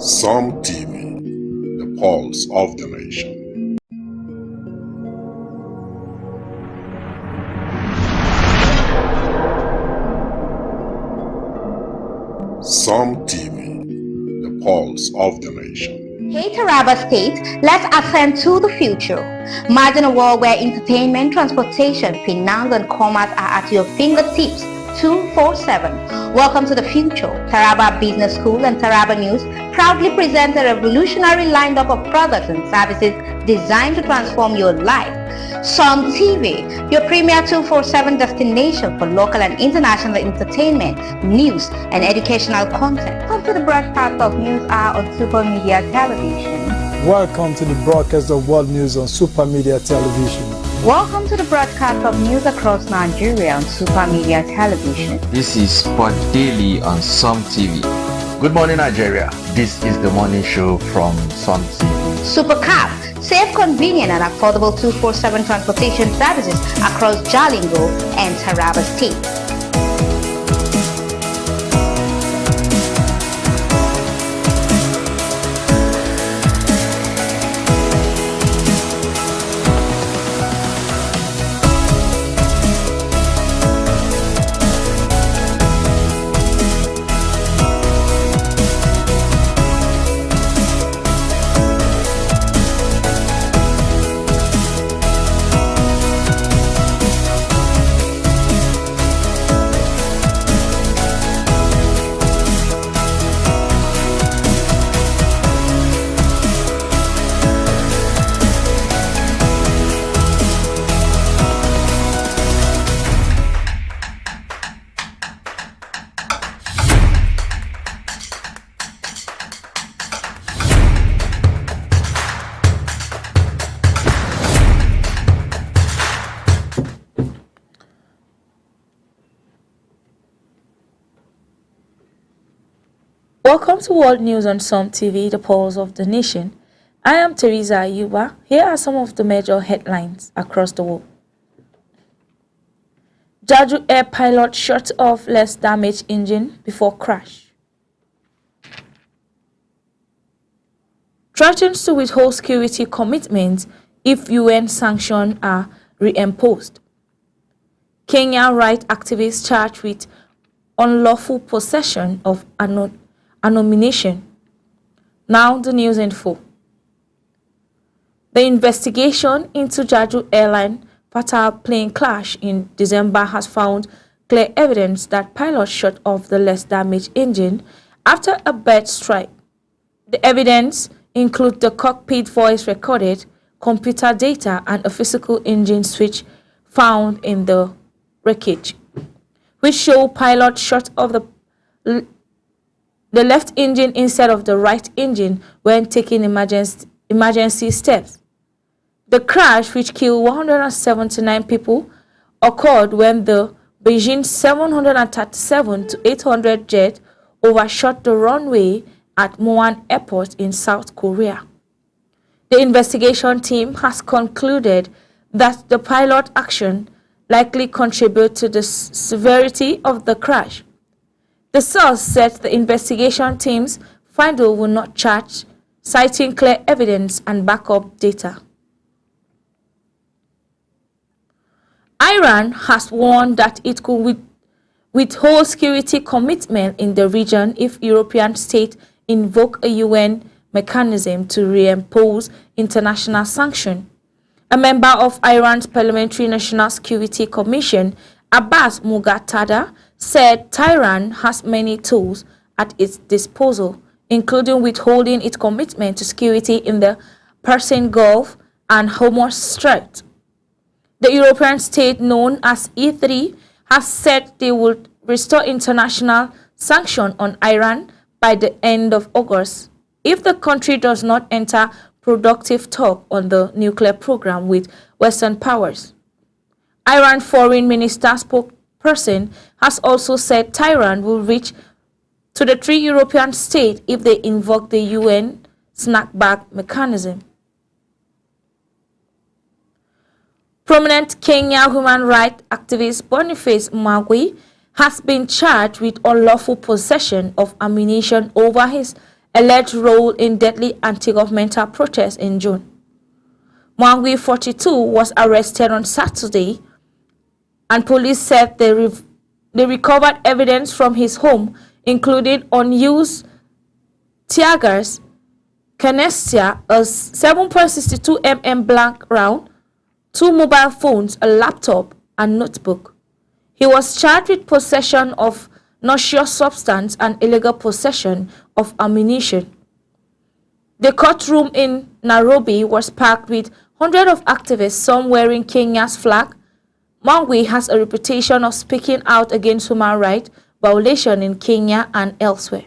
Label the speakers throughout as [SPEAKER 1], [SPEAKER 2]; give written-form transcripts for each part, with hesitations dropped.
[SPEAKER 1] Psalm TV, the pulse of the nation. Psalm TV, the pulse of the nation.
[SPEAKER 2] Hey Taraba State, let's ascend to the future. Imagine a world where entertainment, transportation, finance and commerce are at your fingertips 247. Welcome to the future. Taraba Business School and Taraba News proudly present a revolutionary lineup of products and services designed to transform your life. Psalm TV, your premier 247 destination for local and international entertainment, news, and educational content. Come to the broadcast of News Hour on Super Media Television.
[SPEAKER 3] Welcome to the broadcast of World News on Super Media Television.
[SPEAKER 2] Welcome to the broadcast of news across Nigeria on Super Media Television.
[SPEAKER 4] This is Sport Daily on Psalm TV.
[SPEAKER 5] Good morning, Nigeria. This is the morning show from Psalm TV.
[SPEAKER 2] Super Cab, safe, convenient, and affordable 247 transportation services across Jalingo and Taraba State.
[SPEAKER 6] Welcome to World News on Psalm TV, the pulse of the nation. I am Teresa Ayuba. Here are some of the major headlines across the world. Jaju Air pilot shut off less damaged engine before crash. Threatens to withhold security commitments if UN sanctions are reimposed. Kenya right activists charged with unlawful possession of a nomination. Now the news info. The investigation into Jaju Airline fatal plane crash in December has found clear evidence that pilots shut off the less damaged engine after a bird strike. The evidence includes the cockpit voice recorded, computer data, and a physical engine switch found in the wreckage, which show pilots shut off the left engine instead of the right engine when taking emergency steps. The crash, which killed 179 people, occurred when the Beijing 737-800 jet overshot the runway at Muan Airport in South Korea. The investigation team has concluded that the pilot action likely contributed to the severity of the crash. The source said the investigation team's finding will not charge, citing clear evidence and backup data. Iran has warned that it could withhold security commitment in the region if European states invoke a UN mechanism to reimpose international sanctions. A member of Iran's Parliamentary National Security Commission, Abbas Muqtada, said Tehran has many tools at its disposal, including withholding its commitment to security in the Persian Gulf and Hormuz Strait. The European state known as E3 has said they would restore international sanctions on Iran by the end of August if the country does not enter productive talk on the nuclear program with Western powers. Iran Foreign Minister spokesperson has also said Tehran will reach to the three European states if they invoke the UN snapback mechanism. Prominent Kenya human rights activist Boniface Mwangi has been charged with unlawful possession of ammunition over his alleged role in deadly anti-governmental protests in June. Mwangwi, 42, was arrested on Saturday, and police said they recovered evidence from his home, including unused tear gas, canister, a 7.62 mm blank round, 2 mobile phones, a laptop, and notebook. He was charged with possession of noxious substance and illegal possession of ammunition. The courtroom in Nairobi was packed with hundreds of activists, some wearing Kenya's flag. Mwangwi has a reputation of speaking out against human rights violations in Kenya and elsewhere.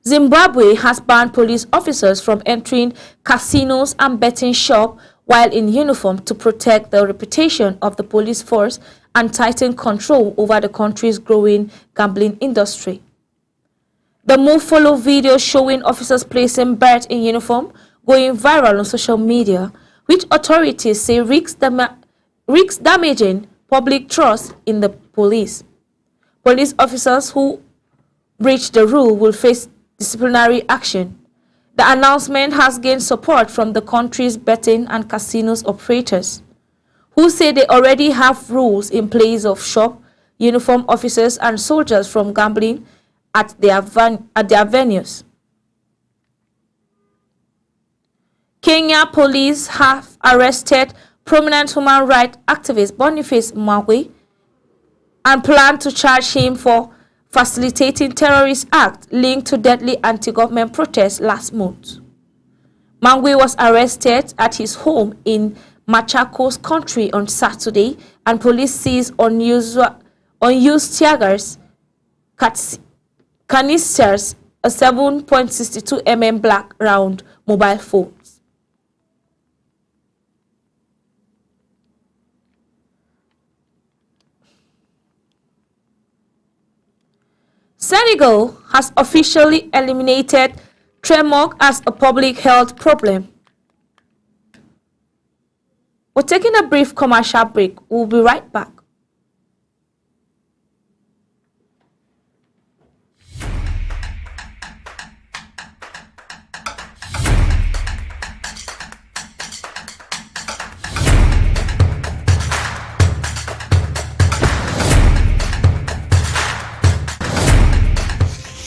[SPEAKER 6] Zimbabwe has banned police officers from entering casinos and betting shops while in uniform to protect the reputation of the police force and tighten control over the country's growing gambling industry. The move followed videos showing officers placing bets in uniform going viral on social media, which authorities say risks damaging public trust in the police. Police officers who breach the rule will face disciplinary action. The announcement has gained support from the country's betting and casinos operators, who say they already have rules in place of shop uniform officers and soldiers from gambling at their venues. Kenya police have arrested prominent human rights activist Boniface Mwangwi and plan to charge him for facilitating terrorist act linked to deadly anti-government protests last month. Mwangwi was arrested at his home in Machakos Country on Saturday, and police seized unused tear gas, canisters, a 7.62 mm black round mobile phones. Senegal has officially eliminated tremor as a public health problem. We're taking a brief commercial break. We'll be right back.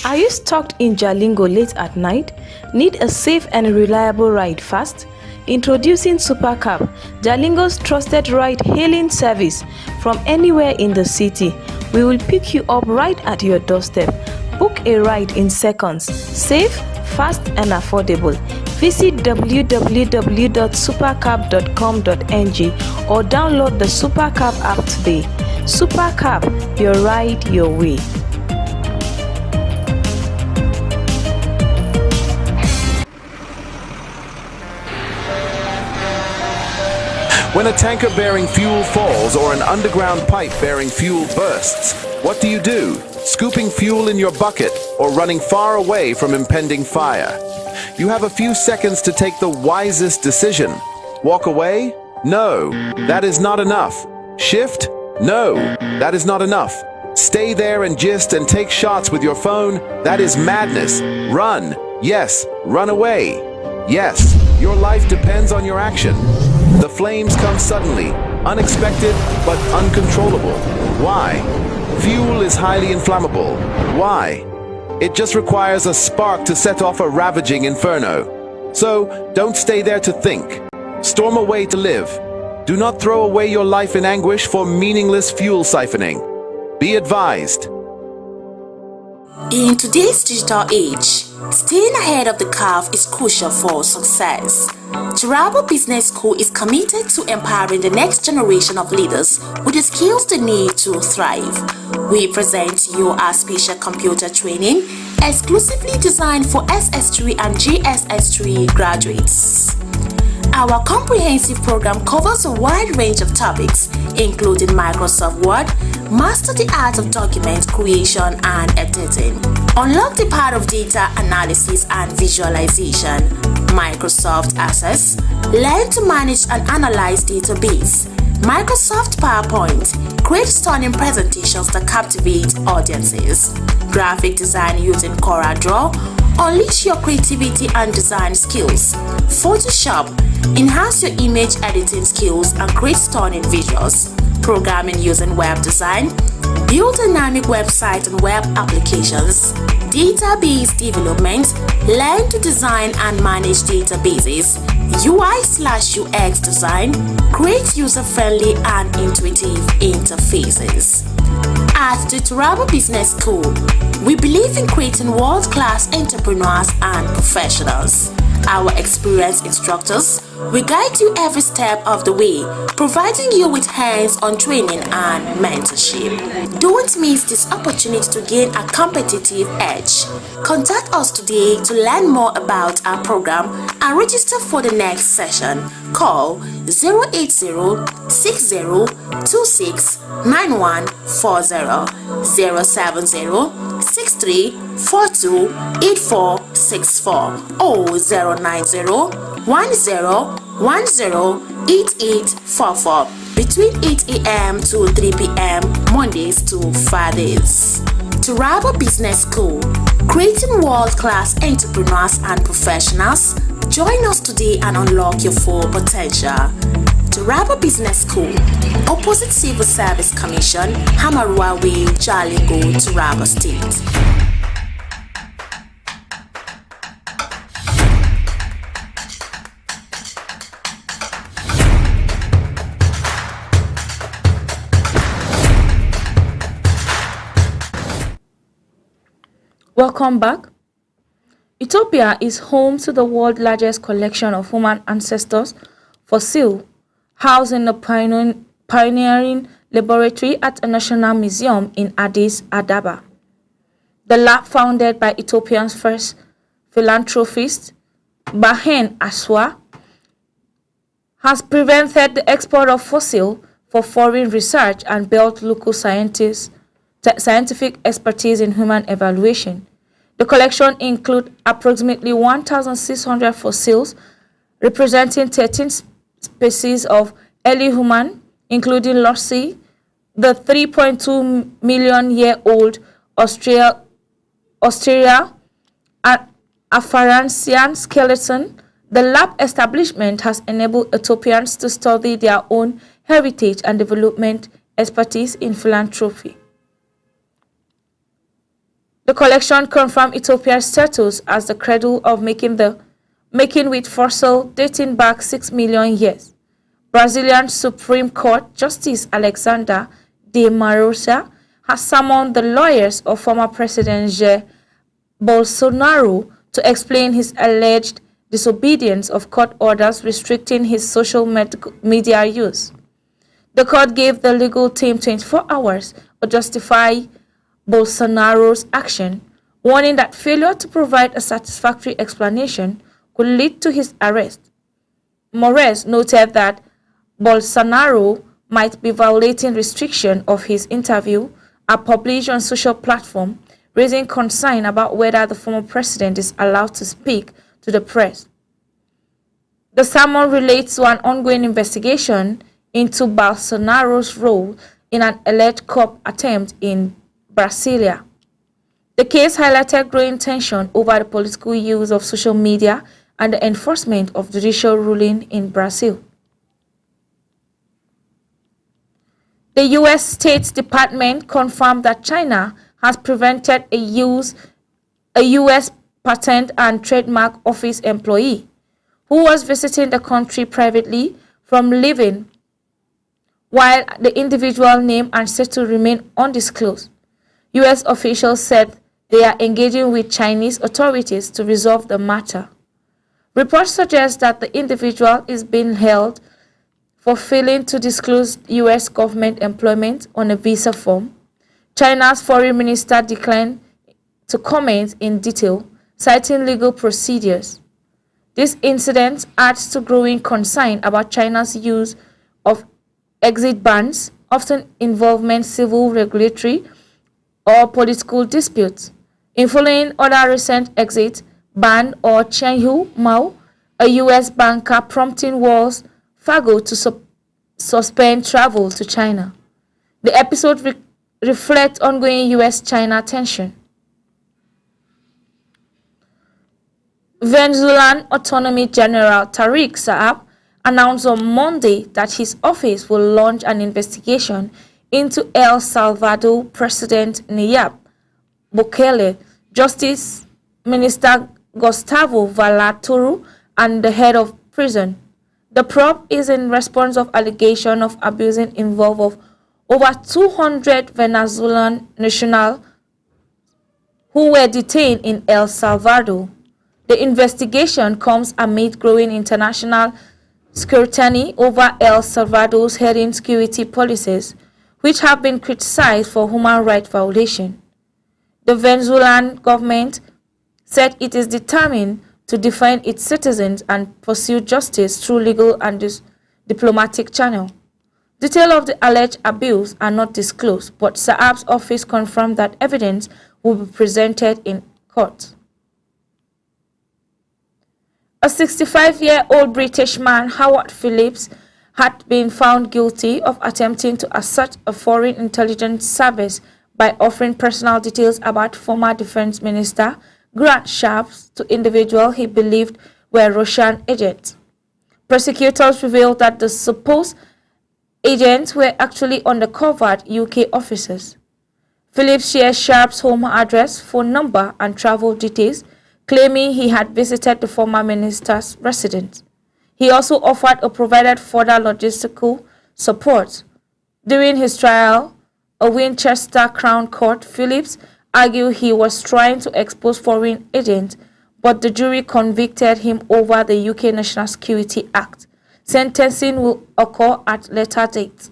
[SPEAKER 7] Are you stuck in Jalingo late at night? Need a safe and reliable ride fast? Introducing Supercab, Jalingo's trusted ride-hailing service from anywhere in the city. We will pick you up right at your doorstep. Book a ride in seconds. Safe, fast and affordable. Visit www.supercab.com.ng or download the Supercab app today. Supercab, your ride your way.
[SPEAKER 8] When a tanker bearing fuel falls or an underground pipe bearing fuel bursts, what do? Scooping fuel in your bucket or running far away from impending fire? You have a few seconds to take the wisest decision. Walk away? No, that is not enough. Shift? No, that is not enough. Stay there and gist and take shots with your phone? That is madness. Run. Yes, run away. Yes, your life depends on your action. The flames come suddenly, unexpected but uncontrollable. Why? Fuel is highly inflammable. Why? It just requires a spark to set off a ravaging inferno. So, don't stay there to think. Storm away to live. Do not throw away your life in anguish for meaningless fuel siphoning. Be advised.
[SPEAKER 9] In today's digital age, staying ahead of the curve is crucial for success. Turabo Business School is committed to empowering the next generation of leaders with the skills they need to thrive. We present you our special computer training exclusively designed for SS3 and JSS3 graduates. Our comprehensive program covers a wide range of topics, including Microsoft Word, master the art of document creation and editing, unlock the power of data analysis and visualization, Microsoft Access, learn to manage and analyze database, Microsoft PowerPoint. Create stunning presentations that captivate audiences. Graphic design using CorelDRAW. Unleash your creativity and design skills. Photoshop. Enhance your image editing skills and create stunning visuals. Programming using web design. Build dynamic websites and web applications. Database development. Learn to design and manage databases. UI/UX design. Create user-friendly and intuitive interfaces. At the Turabo Business School, we believe in creating world-class entrepreneurs and professionals. Our experienced instructors will guide you every step of the way, providing you with hands-on training and mentorship. Don't miss this opportunity to gain a competitive edge. Contact us today to learn more about our program and register for the next session. Call 080-6026-9140, 070-6342-8464, or 090-1010-8844 between 8 a.m. to 3 p.m. Mondays to Fridays. Turabo Business School, creating world-class entrepreneurs and professionals. Join us today and unlock your full potential. Turabo Business School, opposite Civil Service Commission, Hamarua Way, Jalingo, Turabo State.
[SPEAKER 6] Welcome back. Ethiopia is home to the world's largest collection of human ancestors fossils, housed in a pioneering laboratory at a national museum in Addis Ababa. The lab, founded by Ethiopia's first philanthropist, Bahen Aswa, has prevented the export of fossils for foreign research and built local scientific expertise in human evaluation. The collection includes approximately 1,600 fossils representing 13 species of early human, including Lossi, the 3.2 million year old Australia Afaransian skeleton. The lab establishment has enabled Ethiopians to study their own heritage and development expertise in philanthropy. The collection confirmed Ethiopia's status as the cradle of making with fossils dating back 6 million years. Brazilian Supreme Court Justice Alexander de Marosa has summoned the lawyers of former President Jair Bolsonaro to explain his alleged disobedience of court orders restricting his social media use. The court gave the legal team 24 hours to justify Bolsonaro's action, warning that failure to provide a satisfactory explanation could lead to his arrest. Moraes noted that Bolsonaro might be violating restriction of his interview published on social platform, raising concern about whether the former president is allowed to speak to the press. The summons relates to an ongoing investigation into Bolsonaro's role in an alleged coup attempt in Brasilia. The case highlighted growing tension over the political use of social media and the enforcement of judicial ruling in Brazil. The U.S. State Department confirmed that China has prevented a U.S. Patent and Trademark Office employee who was visiting the country privately from leaving, while the individual name and status remain undisclosed. U.S. officials said they are engaging with Chinese authorities to resolve the matter. Reports suggest that the individual is being held for failing to disclose U.S. government employment on a visa form. China's foreign minister declined to comment in detail, citing legal procedures. This incident adds to growing concern about China's use of exit bans, often involving civil, regulatory, or political disputes. In following other recent exits, ban or Chenghu Mao, a U.S. banker, prompting Wells Fargo to suspend travel to China. The episode reflects ongoing U.S.-China tension. Venezuelan Attorney General Tariq Saab announced on Monday that his office will launch an investigation into El Salvador President Nayib Bukele, Justice Minister Gustavo Valaturu, and the head of prison. The probe is in response of allegations of abusing involved of over 200 Venezuelan nationals who were detained in El Salvador. The investigation comes amid growing international scrutiny over El Salvador's heading security policies, which have been criticized for human rights violation. The Venezuelan government said it is determined to defend its citizens and pursue justice through legal and diplomatic channels. Details of the alleged abuse are not disclosed, but Saab's office confirmed that evidence will be presented in court. A 65-year-old British man, Howard Phillips, had been found guilty of attempting to assault a foreign intelligence service by offering personal details about former Defense Minister Grant Shapps to individuals he believed were Russian agents. Prosecutors revealed that the supposed agents were actually undercover UK officers. Phillips shared Shapps' home address, phone number, and travel details, claiming he had visited the former minister's residence. He also offered or provided further logistical support. During his trial, a Winchester Crown Court, Phillips argued he was trying to expose foreign agents, but the jury convicted him over the UK National Security Act. Sentencing will occur at later date.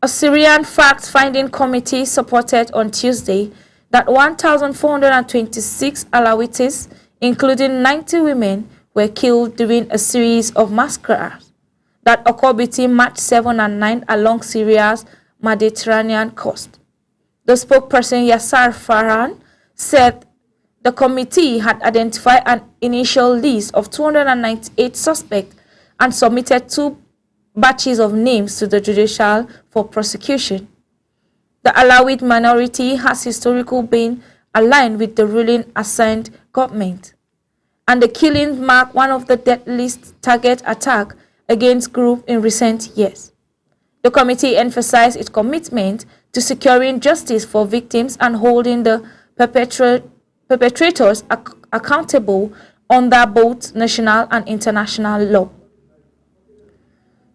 [SPEAKER 6] A Syrian fact-finding committee supported on Tuesday that 1,426 Alawites, including 90 women, were killed during a series of massacres that occurred between March 7 and 9 along Syria's Mediterranean coast. The spokesperson Yasser Farhan said the committee had identified an initial list of 298 suspects and submitted 2 batches of names to the judicial for prosecution. The Alawite minority has historically been aligned with the ruling Assad government, and the killing marked one of the deadliest target attacks against group in recent years. The committee emphasized its commitment to securing justice for victims and holding the perpetrators accountable under both national and international law.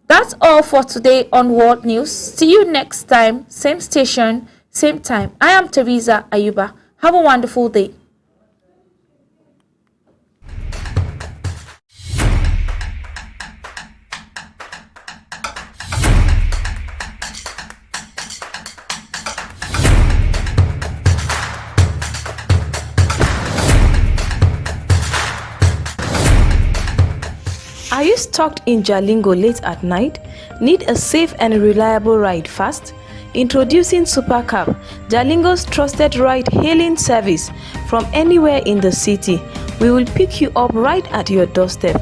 [SPEAKER 6] That's all for today on World News. See you next time, same station, same time. I am Teresa Ayuba. Have a wonderful day.
[SPEAKER 7] Are you stuck in Jalingo late at night? Need a safe and reliable ride fast? Introducing Supercab, Jalingo's trusted ride-hailing service from anywhere in the city. We will pick you up right at your doorstep.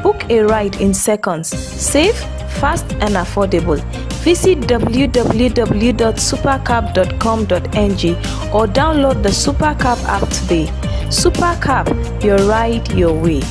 [SPEAKER 7] Book a ride in seconds. Safe, fast and affordable. Visit www.supercab.com.ng or download the Supercab app today. Supercab, your ride your way.